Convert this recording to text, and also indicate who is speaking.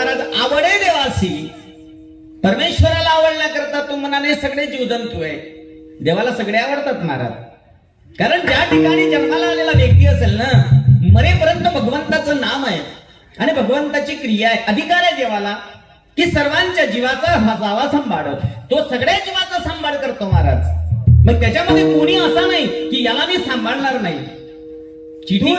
Speaker 1: महाराज आवडे देवासी, परमेश्वराला आवडण्याकरता तू मनाने सगळे जीवजंतू आहे. देवाला सगळे आवडतात महाराज. कारण ज्या ठिकाणी जन्माला आलेला व्यक्ती असेल ना, मरेपर्यंत भगवंताचं नाम आहे आणि भगवंताची क्रिया आहे. अधिकार आहे देवाला की सर्वांच्या जीवाचा हसावा सांभाळत. तो सगळ्या जीवाचा सांभाळ करतो महाराज. मग त्याच्यामध्ये कोणी असा नाही की याला मी सांभाळणार नाही. चिठी